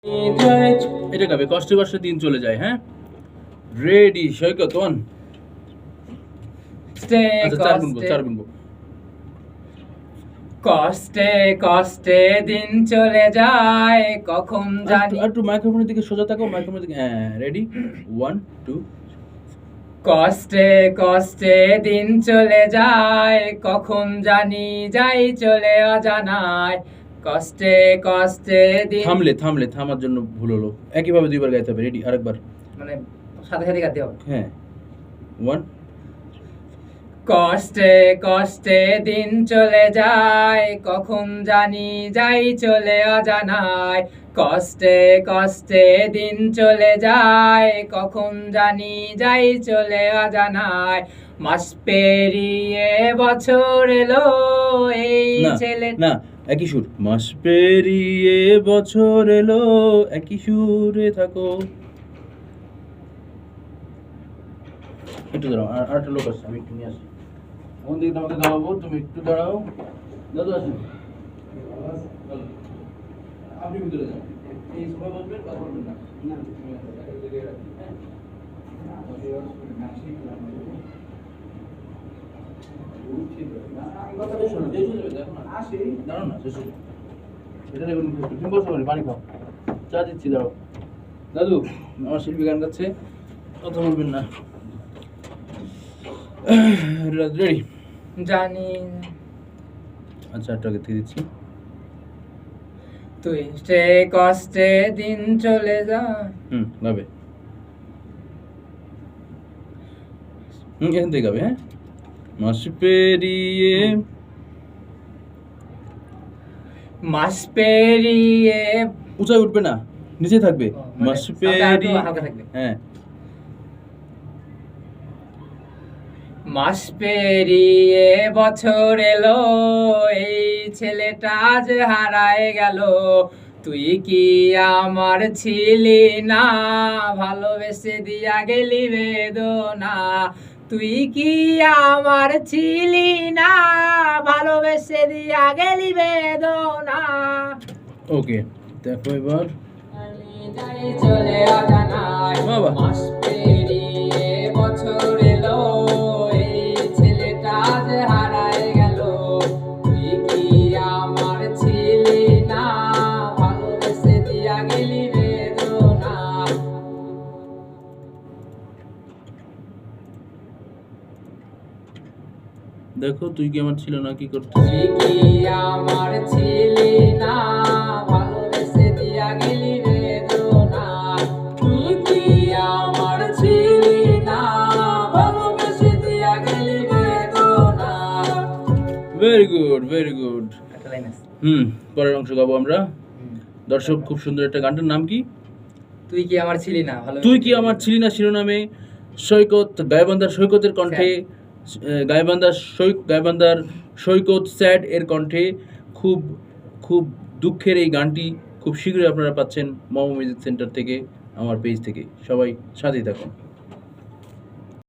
এটা গাবে কষ্টে কষ্টে দিন চলে যায়। হ্যাঁ, রেডি সৈকত ওয়ান। চার গুনবো। কষ্টে কষ্টে দিন চলে যায় কখন জানি। একটু মাইক্রোফোনের দিকে সোজা থাকো, মাইক্রোফোনের দিকে। হ্যাঁ, রেডি 1 2। কষ্টে কষ্টে দিন চলে যায় কখন জানি যাই চলে অজানায়। কষ্টে কষ্টে দিন। থামার জন্য ভুল হলো। একইভাবে দুইবার গাইতে হবে। রেডি, আরেকবার। মানে সাথে সাথে গাইতে হবে। হ্যাঁ, 1। কষ্টে কষ্টে দিন চলে যায় কখন জানি যাই চলে অজানায়। কষ্টে কষ্টে দিন চলে যায় কখন জানি যাই চলে অজানায়। মাস পেরিয়ে বছর এলো এই ছেলে। না, একই সুর। মাস পেরিয়ে বছর এলো, একই সুরে থাকো। একটু দাঁড়াও, আর একটা লোক আসছে, আমি একটু নিয়ে আসি। কোন দিকে তোমাকে দাঁড়াবো, তুমি একটু দাঁড়াও। দাদু আসুন, আপনি ভিতরে যান। এই সময় বসবেন, কথা বলবেন না। পানি খাও, চা দিচ্ছি, দাঁড়াও। দাদু, আমার শিল্পী গান গাচ্ছে, কথা বলবেন না। রেডি? জানি। আচ্ছা, একটু আগে থেকে দিচ্ছি। তুই সে কষ্টে দিন চলে যা। গাবে। এখান থেকে গাবে। হ্যাঁ, মাস পেরিয়ে উঁচাই উঠবে না, নিচে থাকবে। মাস পেরিয়ে, হ্যাঁ। মাস পেরিয়ে বছর এলো এই ছেলেটা আজ হারায় গেল। তুই কি আমার ছিলি না, ভালোবেসে দিয়া গেলি বেদনা। তুই কি আমার ছিলি না, ভালোবেসে দিয়া গেলি বেদনা। ওকে, দেখো এবার। চলে অজানায়। মাস পেরিয়ে বছর এলো এই ছেলেটা আজ হারায় গেল। তুই কি আমার ছিলি না, ভালোবেসে দিয়া গেলি বেদনা। দেখো, তুই কি আমার ছিল না, কি করতে। তুই কি আমার ছিলি না, ভালোবেসে দিয়া গেলি বেদনা। তুই কি আমার ছিলি না, ভালোবেসে দিয়া গেলি বেদনা। Very good, very good. পরের অংশ গাবো আমরা। দর্শক, খুব সুন্দর একটা গানটার নাম কি? তুই কি আমার ছিলি না। তুই কি আমার ছিলি না শিরোনামে সৈকত, গাইবান্ধার সৈকতের কণ্ঠে, গাইবান্ধার সৈকত স্যাড এর কণ্ঠে খুব খুব দুঃখের এই গানটি খুব শীঘ্রই আপনারা পাচ্ছেন মম মিউজিক সেন্টার থেকে, আমার পেজ থেকে। সবাই সাথেই থাকুন।